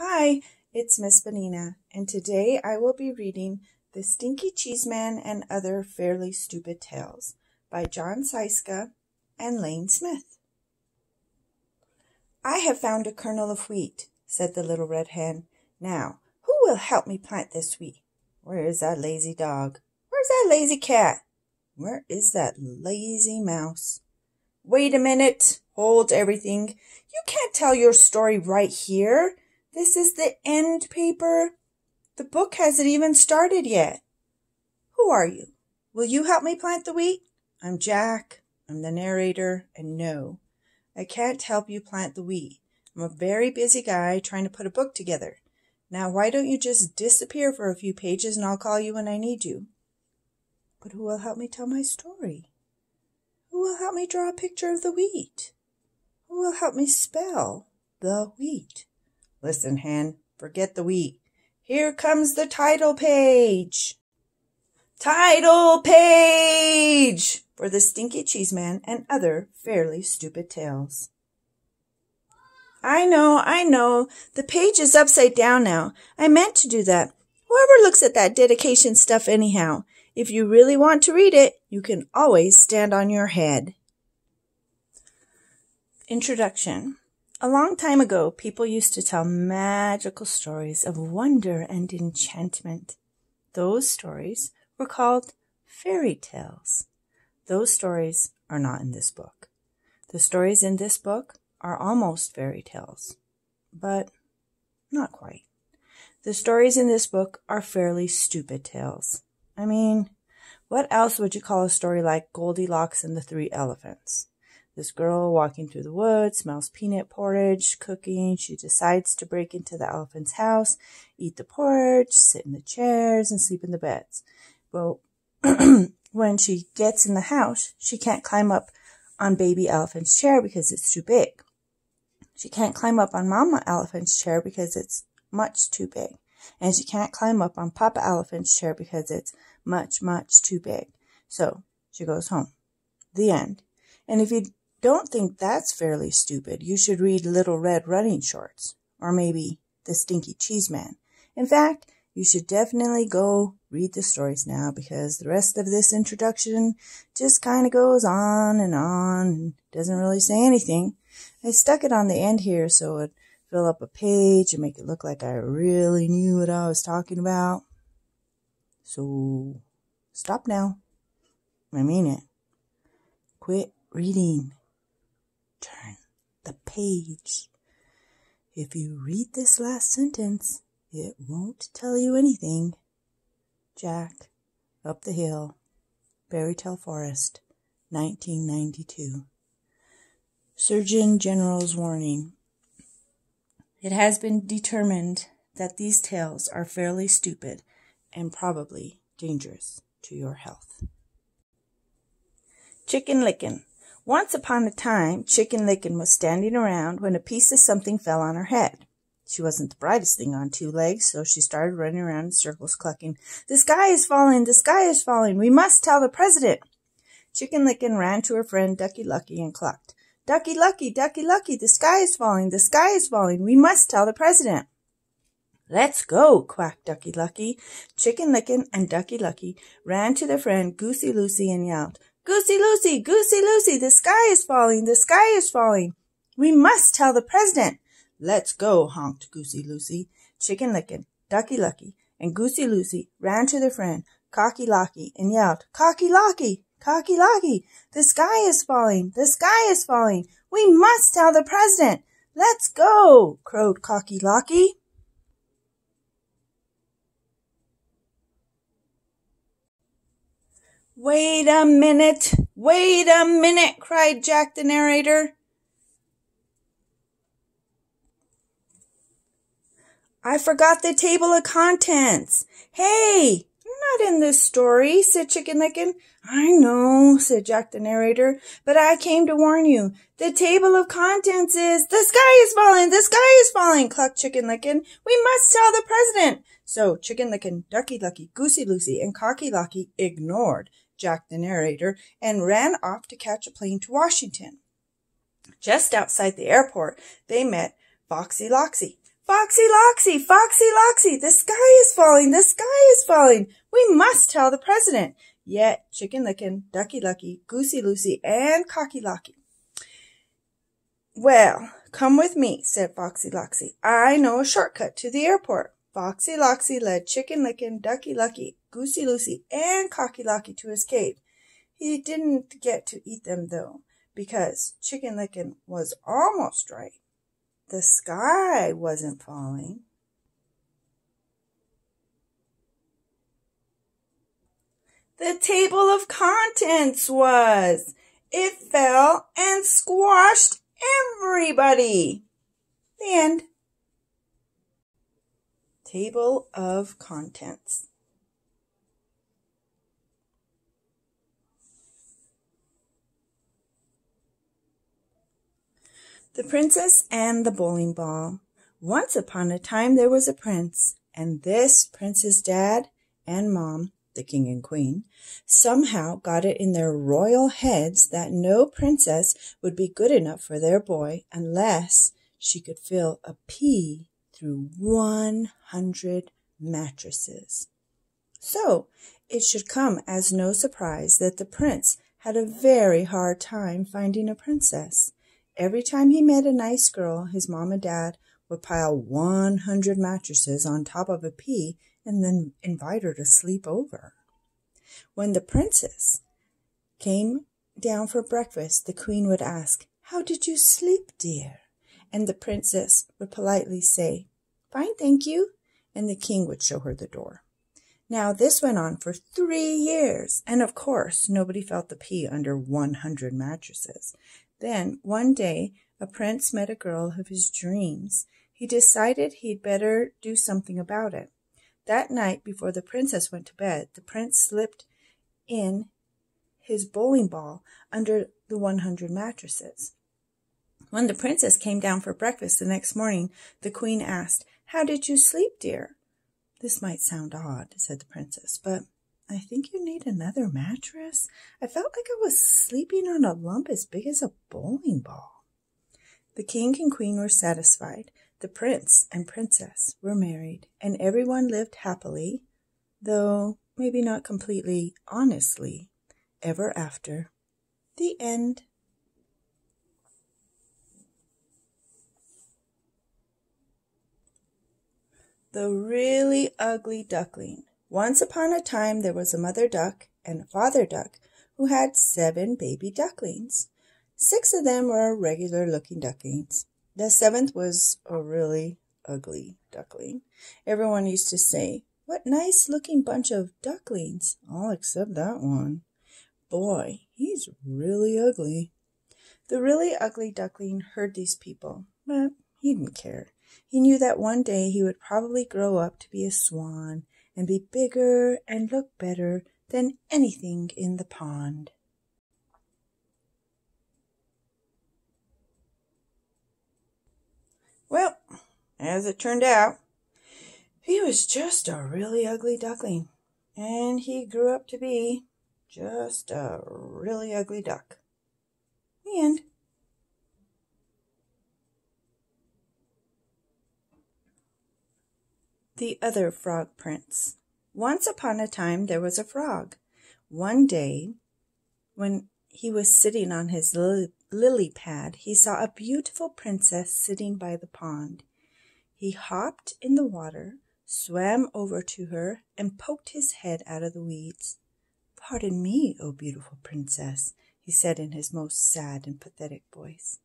Hi, it's Miss Benigna, and today I will be reading The Stinky Cheeseman and Other Fairly Stupid Tales by Jon Scieszka and Lane Smith. I have found a kernel of wheat, said the little red hen. Now, who will help me plant this wheat? Where is that lazy dog? Where's that lazy cat? Where is that lazy mouse? Wait a minute. Hold everything. You can't tell your story right here. This is the end paper. The book hasn't even started yet. Who are you? Will you help me plant the wheat? I'm Jack. I'm the narrator, and no, I can't help you plant the wheat. I'm a very busy guy trying to put a book together. Now, why don't you just disappear for a few pages and I'll call you when I need you? But who will help me tell my story? Who will help me draw a picture of the wheat? Who will help me spell the wheat? Listen, hen, forget the wheat. Here comes the title page. Title page for The Stinky Cheeseman and Other Fairly Stupid Tales. I know. The page is upside down now. I meant to do that. Whoever looks at that dedication stuff anyhow? If you really want to read it, you can always stand on your head. Introduction. A long time ago, people used to tell magical stories of wonder and enchantment. Those stories were called fairy tales. Those stories are not in this book. The stories in this book are almost fairy tales, but not quite. The stories in this book are fairly stupid tales. I mean, what else would you call a story like Goldilocks and the Three Elephants? This girl walking through the woods, smells peanut porridge, cooking. She decides to break into the elephant's house, eat the porridge, sit in the chairs, and sleep in the beds. Well, when she gets in the house, she can't climb up on baby elephant's chair because it's too big. She can't climb up on mama elephant's chair because it's much too big. And she can't climb up on papa elephant's chair because it's much, much too big. So she goes home. The end. And if you don't think that's fairly stupid, you should read Little Red Running Shorts, or maybe The Stinky Cheeseman. In fact, you should definitely go read the stories now, because the rest of this introduction just kind of goes on and doesn't really say anything. I stuck it on the end here so it would fill up a page and make it look like I really knew what I was talking about. So, stop now. I mean it. Quit reading. Turn the page. If you read this last sentence, it won't tell you anything. Jack, Up the Hill, Fairy Tale Forest, 1992. Surgeon General's warning. It has been determined that these tales are fairly stupid and probably dangerous to your health. Chicken Licken. Once upon a time, Chicken Licken was standing around when a piece of something fell on her head. She wasn't the brightest thing on two legs, so she started running around in circles, clucking, "The sky is falling! The sky is falling! We must tell the president!" Chicken Licken ran to her friend Ducky Lucky and clucked, "Ducky Lucky, Ducky Lucky, the sky is falling! The sky is falling! We must tell the president!" "Let's go!" quacked Ducky Lucky. Chicken Licken and Ducky Lucky ran to their friend Goosey Lucy and yelled, "Goosey Lucy, Goosey Lucy, the sky is falling! The sky is falling! We must tell the president!" "Let's go!" honked Goosey Lucy. Chicken Licken, Ducky Lucky, and Goosey Lucy ran to their friend Cocky Locky and yelled, "Cocky Locky, Cocky Locky, the sky is falling! The sky is falling! We must tell the president! Let's go!" crowed Cocky Locky. Wait a minute, cried Jack the narrator. "I forgot the table of contents." "Hey, you're not in this story," said Chicken Licken. "I know," said Jack the narrator, "but I came to warn you. The table of contents is—" "The sky is falling! The sky is falling!" clucked Chicken Licken. "We must tell the president!" So Chicken Licken, Ducky Lucky, Goosey Lucy, and Cocky Locky ignored Jack the narrator and ran off to catch a plane to Washington. Just outside the airport, they met Foxy Loxy. Foxy Loxy, Foxy Loxy, the sky is falling, the sky is falling. We must tell the president. Yet Chicken Licken, Ducky Lucky, Goosey Lucy, and Cocky Locky. Well, come with me, said Foxy Loxy. I know a shortcut to the airport. Foxy Loxy led Chicken Licken, Ducky Lucky, Goosey Lucy, and Cocky Locky to his cave. He didn't get to eat them, though, because Chicken Licken was almost right. The sky wasn't falling. The table of contents was. It fell and squashed everybody. The end. Table of contents. The Princess and the Bowling Ball. Once upon a time there was a prince, and this prince's dad and mom, the king and queen, somehow got it in their royal heads that no princess would be good enough for their boy unless she could fill a pea through 100 mattresses. So it should come as no surprise that the prince had a very hard time finding a princess. Every time he met a nice girl, his mom and dad would pile 100 mattresses on top of a pea and then invite her to sleep over. When the princess came down for breakfast, the queen would ask, "How did you sleep, dear?" And the princess would politely say, "Fine, thank you," and the king would show her the door. Now, this went on for 3 years, and of course, nobody felt the pea under 100 mattresses. Then, one day, a prince met a girl of his dreams. He decided he'd better do something about it. That night, before the princess went to bed, the prince slipped in his bowling ball under the 100 mattresses. When the princess came down for breakfast the next morning, the queen asked, "How did you sleep, dear?" "This might sound odd," said the princess, "but I think you need another mattress. I felt like I was sleeping on a lump as big as a bowling ball." The king and queen were satisfied. The prince and princess were married, and everyone lived happily, though maybe not completely honestly, ever after. The end. The Really Ugly Duckling. Once upon a time there was a mother duck and a father duck who had 7 baby ducklings. 6 of them were regular-looking ducklings. The 7th was a really ugly duckling. Everyone used to say, "What nice-looking bunch of ducklings," all except that one. "Boy, he's really ugly." The really ugly duckling heard these people, but he didn't care. He knew that one day he would probably grow up to be a swan and be bigger and look better than anything in the pond. Well, as it turned out, he was just a really ugly duckling, and he grew up to be just a really ugly duck. The end. The Other Frog Prince. Once upon a time there was a frog. One day, when he was sitting on his lily pad, he saw a beautiful princess sitting by the pond. He hopped in the water, swam over to her, and poked his head out of the weeds. "Pardon me, O beautiful princess," he said in his most sad and pathetic voice.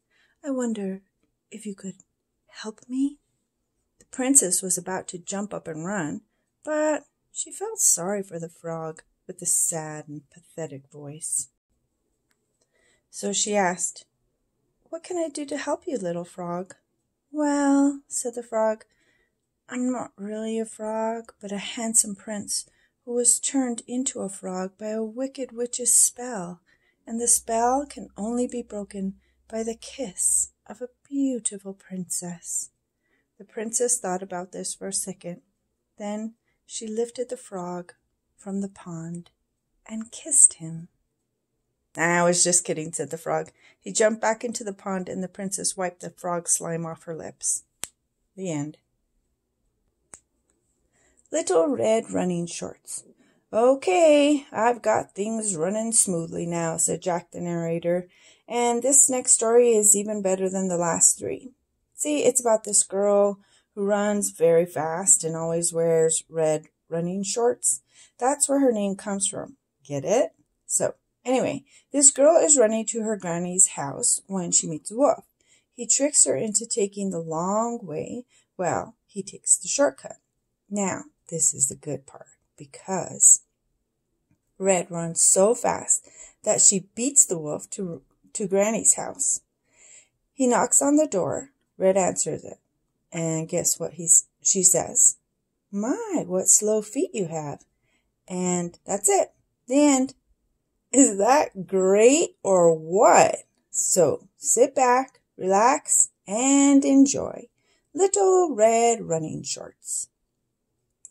"I wonder if you could help me?" The princess was about to jump up and run, but she felt sorry for the frog with the sad and pathetic voice. So she asked, "What can I do to help you, little frog?" "Well," said the frog, "I'm not really a frog, but a handsome prince who was turned into a frog by a wicked witch's spell, and the spell can only be broken by the kiss of a beautiful princess." The princess thought about this for a second. Then she lifted the frog from the pond and kissed him. "I was just kidding," said the frog. He jumped back into the pond, and the princess wiped the frog slime off her lips. The end. Little Red Running Shorts. Okay, I've got things running smoothly now, said Jack the narrator, and this next story is even better than the last three. See, it's about this girl who runs very fast and always wears red running shorts. That's where her name comes from. Get it? So, anyway, this girl is running to her granny's house when she meets a wolf. He tricks her into taking the long way. Well, he takes the shortcut. Now, this is the good part, because Red runs so fast that she beats the wolf to Granny's house. He knocks on the door. Red answers it. And guess what she says? My, what slow feet you have. And that's it. The end. Is that great or what? So sit back, relax, and enjoy Little Red Running Shorts.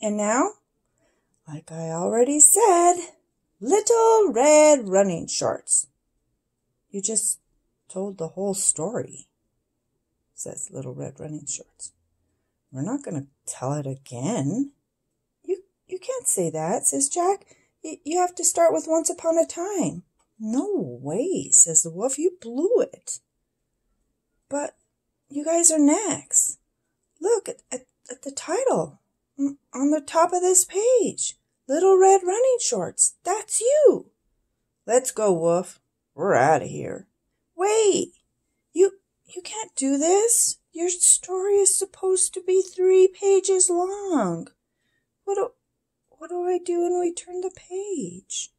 And now, like I already said, Little Red Running Shorts. You just told the whole story, says Little Red Running Shorts. We're not going to tell it again. You can't say that, says Jack. You have to start with Once Upon a Time. No way, says the wolf. You blew it. But you guys are next. Look at the title on the top of this page. Little Red Running Shorts. That's you. Let's go, wolf. We're out of here. Wait. You can't do this. Your story is supposed to be 3 pages long. What do I do when we turn the page?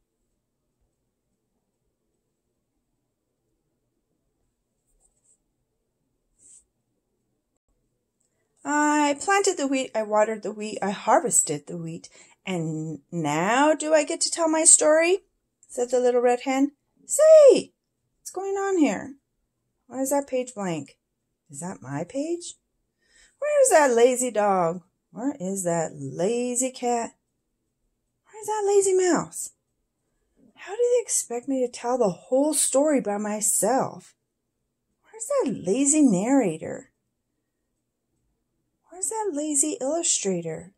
I planted the wheat, I watered the wheat, I harvested the wheat, and now do I get to tell my story? Said the little red hen. Say, what's going on here? Why is that page blank? Is that my page? Where's that lazy dog? Where is that lazy cat? Where's that lazy mouse? How do they expect me to tell the whole story by myself? Where's that lazy narrator? Where's that lazy illustrator?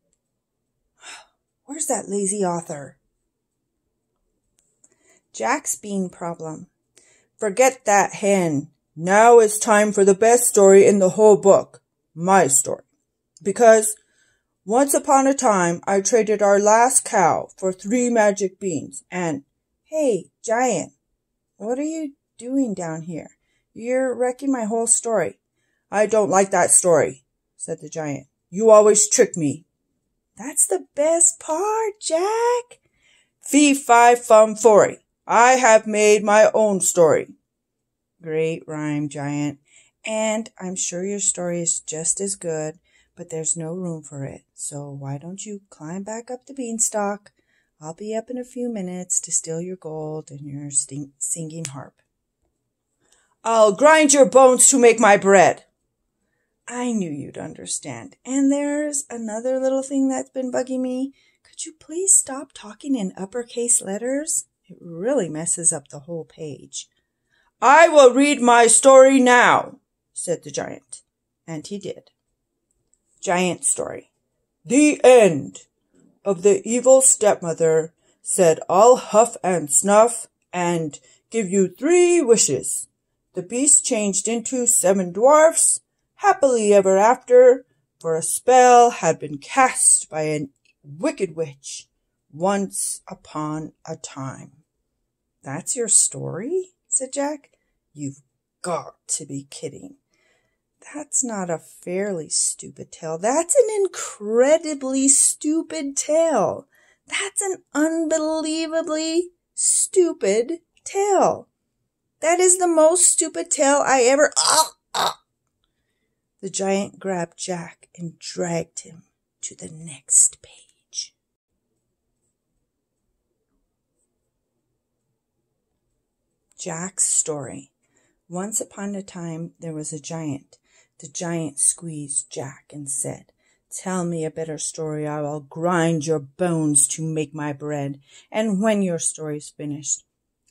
Where's that lazy author? Jack's bean problem. Forget that hen. Now it's time for the best story in the whole book. My story. Because once upon a time, I traded our last cow for 3 magic beans. And, hey, Giant, what are you doing down here? You're wrecking my whole story. I don't like that story, said the giant. You always trick me. That's the best part, Jack. Fee, fi, fum, fory. I have made my own story. Great rhyme, Giant. And I'm sure your story is just as good, but there's no room for it. So why don't you climb back up the beanstalk? I'll be up in a few minutes to steal your gold and your singing harp. I'll grind your bones to make my bread. I knew you'd understand. And there's another little thing that's been bugging me. Could you please stop talking in uppercase letters? It really messes up the whole page. I will read my story now, said the giant. And he did. Giant story. The end. Of the evil stepmother said, I'll huff and snuff and give you 3 wishes. The beast changed into 7 dwarfs, happily ever after, for a spell had been cast by a wicked witch once upon a time. That's your story? Said Jack. You've got to be kidding. That's not a fairly stupid tale. That's an incredibly stupid tale. That's an unbelievably stupid tale. That is the most stupid tale I ever... The giant grabbed Jack and dragged him to the next page. Jack's story. Once upon a time, there was a giant. The giant squeezed Jack and said, Tell me a better story. I will grind your bones to make my bread. And when your story's finished,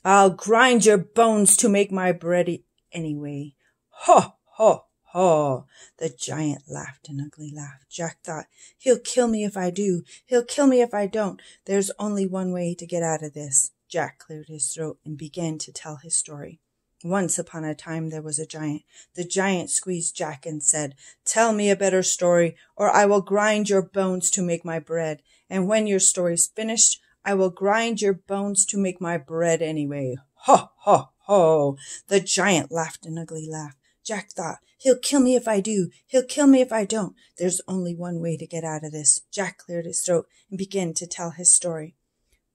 I'll grind your bones to make my bread anyway. Ho, ho, ho! The giant laughed an ugly laugh. Jack thought, he'll kill me if I do. He'll kill me if I don't. There's only one way to get out of this. Jack cleared his throat and began to tell his story. Once upon a time there was a giant. The giant squeezed Jack and said, "Tell me a better story, or I will grind your bones to make my bread. And when your story's finished, I will grind your bones to make my bread anyway." Ho, ho, ho! The giant laughed an ugly laugh. Jack thought, he'll kill me if I do. He'll kill me if I don't. There's only one way to get out of this. Jack cleared his throat and began to tell his story.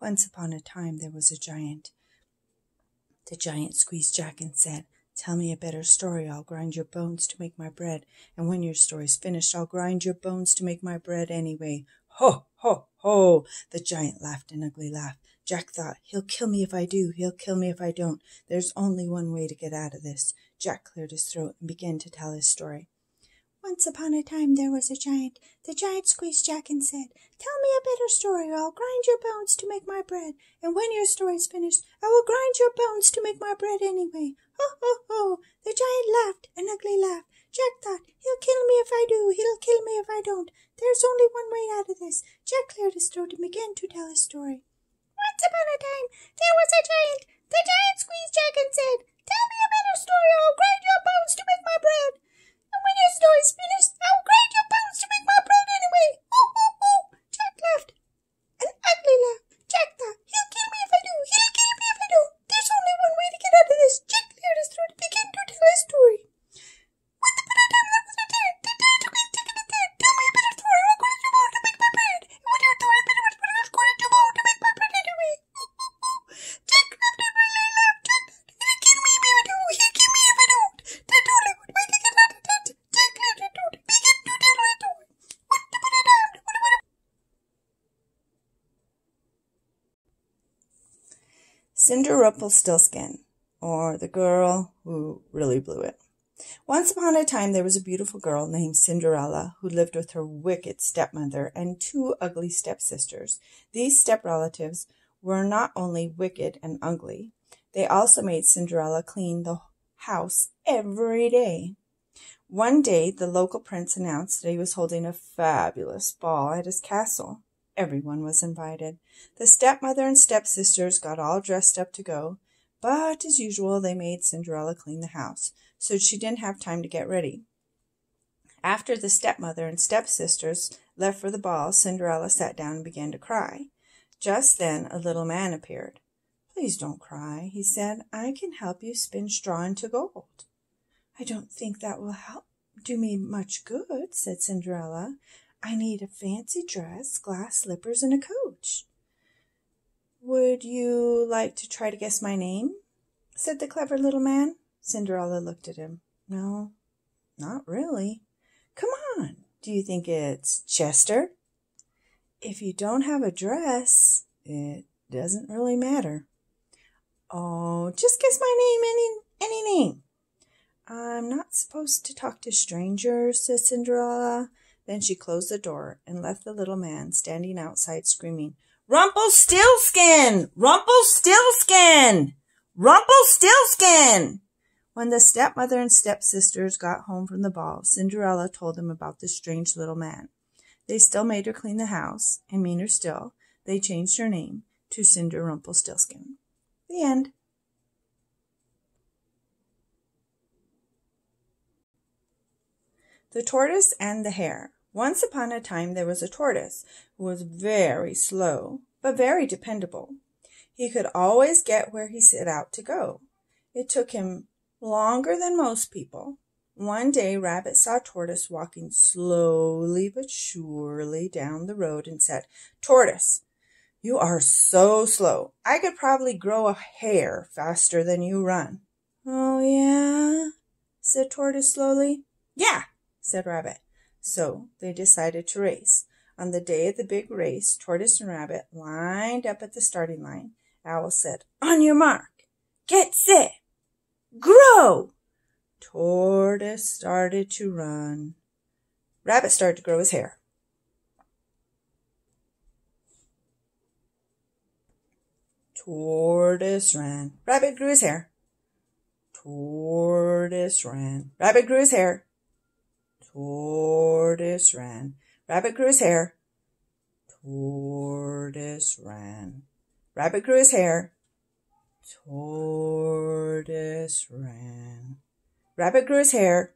Once upon a time there was a giant. The giant squeezed Jack and said, "Tell me a better story. I'll grind your bones to make my bread. And when your story's finished, I'll grind your bones to make my bread anyway." Ho, ho, ho! The giant laughed an ugly laugh. Jack thought, he'll kill me if I do. He'll kill me if I don't. There's only one way to get out of this. Jack cleared his throat and began to tell his story. Once upon a time there was a giant. The giant squeezed Jack and said, "Tell me a better story, or I'll grind your bones to make my bread. And when your story's finished, I will grind your bones to make my bread anyway." Ho, ho, ho! The giant laughed an ugly laugh. Jack thought, he'll kill me if I do. He'll kill me if I don't. There's only one way out of this. Jack cleared his throat and began to tell his story. Once upon a time there was a giant. The giant squeezed Jack and said, "Tell me a better story, or I'll grind your bones to make my bread. And when your story's finished, I'll grind your bones to make my bread anyway." Ho, ho, ho! Jack laughed an ugly laugh. Jack thought, he'll kill me if I do. He'll kill me if I don't. There's only one way to get out of this. Jack cleared his throat and began to tell his story. Once upon a time there was a giant. The giant squeezed Jack and said, "Tell me a better story, or I'll grind your bones to make my bread. And when your story's finished, I'll grind your bones to make my bread anyway." Ho, ho, ho! Jack laughed an ugly laugh. Jack thought, he'll kill me if I do. He'll kill me if I don't. There's only one way to get out of that. Jack cleared his throat and began to tell his story. Once upon a time. Rumpelstiltskin, or the girl who really blew it. Once upon a time there was a beautiful girl named Cinderella who lived with her wicked stepmother and two ugly stepsisters. These step-relatives were not only wicked and ugly, they also made Cinderella clean the house every day. One day the local prince announced that he was holding a fabulous ball at his castle. Everyone was invited. The stepmother and stepsisters got all dressed up to go, but as usual they made Cinderella clean the house, so she didn't have time to get ready. After the stepmother and stepsisters left for the ball, Cinderella sat down and began to cry. Just then a little man appeared. "Please don't cry," he said. "I can help you spin straw into gold." "I don't think that will do me much good," said Cinderella. "I need a fancy dress, glass slippers, and a coach." "Would you like to try to guess my name?" said the clever little man. Cinderella looked at him. "No, not really." "Come on, do you think it's Chester?" "If you don't have a dress, it doesn't really matter." "Oh, just guess my name, any name." "I'm not supposed to talk to strangers," said Cinderella. Then she closed the door and left the little man standing outside screaming, "Rumpelstiltskin! Rumpelstiltskin! Rumpelstiltskin!" When the stepmother and stepsisters got home from the ball, Cinderella told them about the strange little man. They still made her clean the house, and meaner still, they changed her name to Cinder Rumpelstiltskin. The end. The Tortoise and the Hare. Once upon a time there was a tortoise who was very slow, but very dependable. He could always get where he set out to go. It took him longer than most people. One day Rabbit saw Tortoise walking slowly but surely down the road and said, "Tortoise, you are so slow. I could probably grow a hair faster than you run." "Oh, yeah?" said Tortoise slowly. "Yeah," said Rabbit. So they decided to race. On the day of the big race, Tortoise and Rabbit lined up at the starting line. Owl said, "On your mark, get set, grow." Tortoise started to run. Rabbit started to grow his hair. Tortoise ran. Rabbit grew his hair. Tortoise ran. Rabbit grew his hair. Tortoise ran. Rabbit grew his hair. Tortoise ran. Rabbit grew his hair. Tortoise ran. Rabbit grew his hair.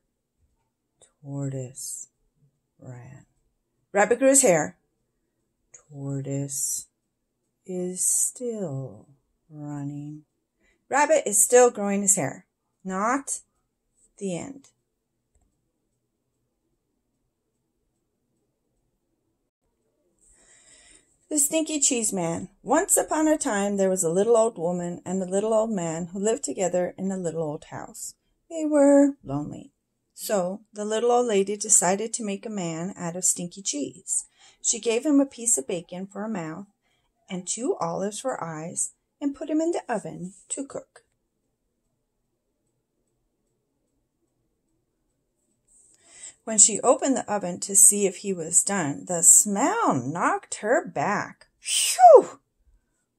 Tortoise ran. Rabbit grew his hair. Tortoise is still running. Rabbit is still growing his hair. Not the end. The Stinky Cheese Man. Once upon a time there was a little old woman and a little old man who lived together in a little old house. They were lonely. So the little old lady decided to make a man out of stinky cheese. She gave him a piece of bacon for a mouth and 2 olives for eyes and put him in the oven to cook. When she opened the oven to see if he was done, the smell knocked her back. "Phew!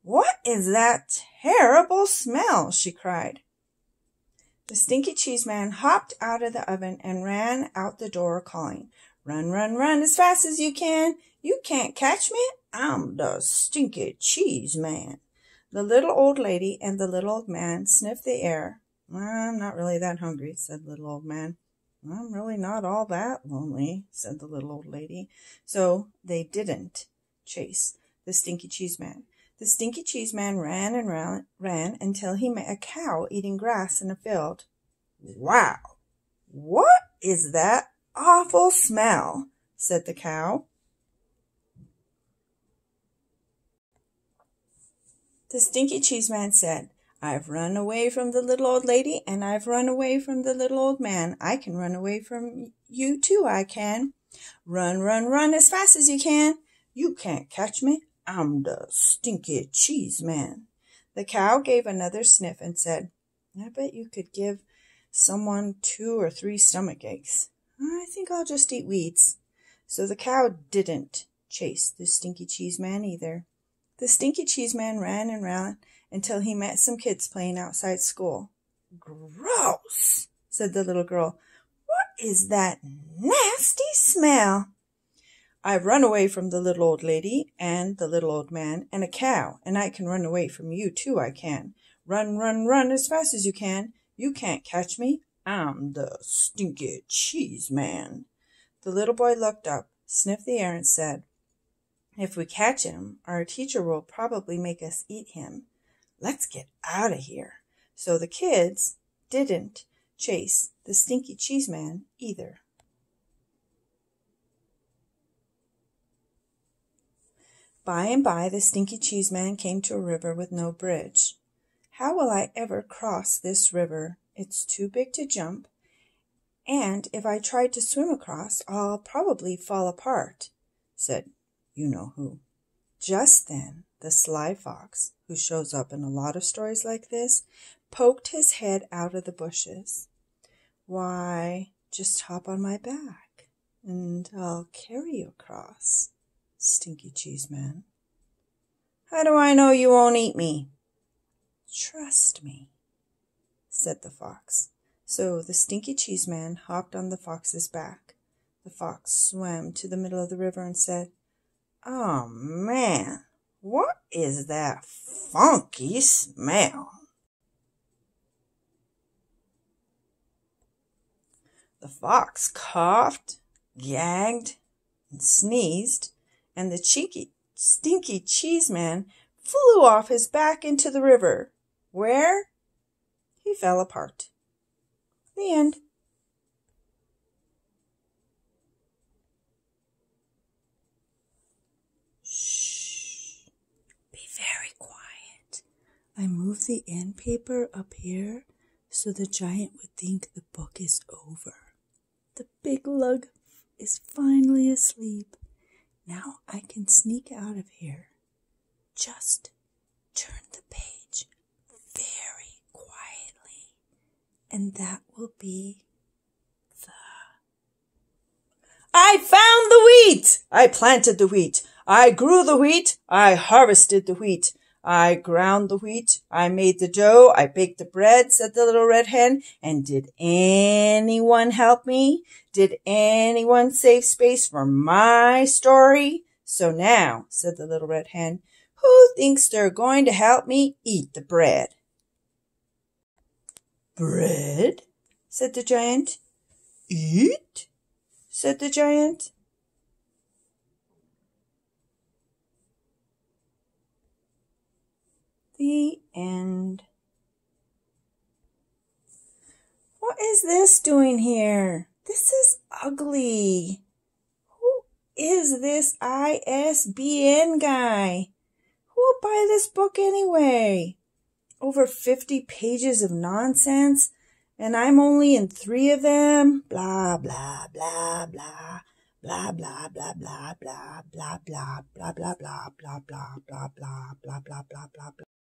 What is that terrible smell?" she cried. The Stinky Cheese Man hopped out of the oven and ran out the door calling, "Run, run, run as fast as you can. You can't catch me. I'm the Stinky Cheese Man." The little old lady and the little old man sniffed the air. "I'm not really that hungry," said the little old man. "I'm really not all that lonely," said the little old lady. So they didn't chase the Stinky Cheese Man. The Stinky Cheese Man ran and ran until he met a cow eating grass in a field. "Wow! What is that awful smell?" said the cow. The Stinky Cheese Man said, "I've run away from the little old lady, and I've run away from the little old man. I can run away from you too, I can. Run, run, run as fast as you can. You can't catch me. I'm the Stinky Cheese Man." The cow gave another sniff and said, "I bet you could give someone 2 or 3 stomach aches. I think I'll just eat weeds." So the cow didn't chase the Stinky Cheese Man either. The Stinky Cheese Man ran and ran until he met some kids playing outside school. "Gross," said the little girl. "What is that nasty smell?" "I've run away from the little old lady and the little old man and a cow, and I can run away from you too, I can. Run, run, run as fast as you can. You can't catch me. I'm the Stinky Cheese Man." The little boy looked up, sniffed the air, and said, "If we catch him, our teacher will probably make us eat him. Let's get out of here." So the kids didn't chase the Stinky Cheese Man either. By and by, the Stinky Cheese Man came to a river with no bridge. "How will I ever cross this river? It's too big to jump, and if I try to swim across, I'll probably fall apart," said you-know-who. Just then, the sly fox, who shows up in a lot of stories like this, poked his head out of the bushes. "Why, just hop on my back, and I'll carry you across, Stinky Cheese Man." "How do I know you won't eat me?" "Trust me," said the fox. So the Stinky Cheese Man hopped on the fox's back. The fox swam to the middle of the river and said, "Oh, man, what is that funky smell?" The fox coughed, gagged, and sneezed, and the Stinky Cheese Man flew off his back into the river, where he fell apart. The end. Shh. Be very quiet. I moved the end paper up here so the giant would think the book is over. The big lug is finally asleep. Now I can sneak out of here. Just turn the page very quietly, and that will be the... I found the wheat! I planted the wheat. I grew the wheat. I harvested the wheat. I ground the wheat, I made the dough, I baked the bread, said the little red hen. And did anyone help me? Did anyone save space for my story? So now, said the little red hen, who thinks they're going to help me eat the bread? Bread? Said the giant. Eat? Said the giant. The end. What is this doing here? This is ugly. Who is this ISBN guy? Who will buy this book anyway? Over 50 pages of nonsense, and I'm only in 3 of them. Blah, blah, blah, blah. Blah, blah, blah, blah, blah, blah, blah, blah, blah, blah, blah, blah, blah, blah, blah, blah, blah, blah, blah, blah.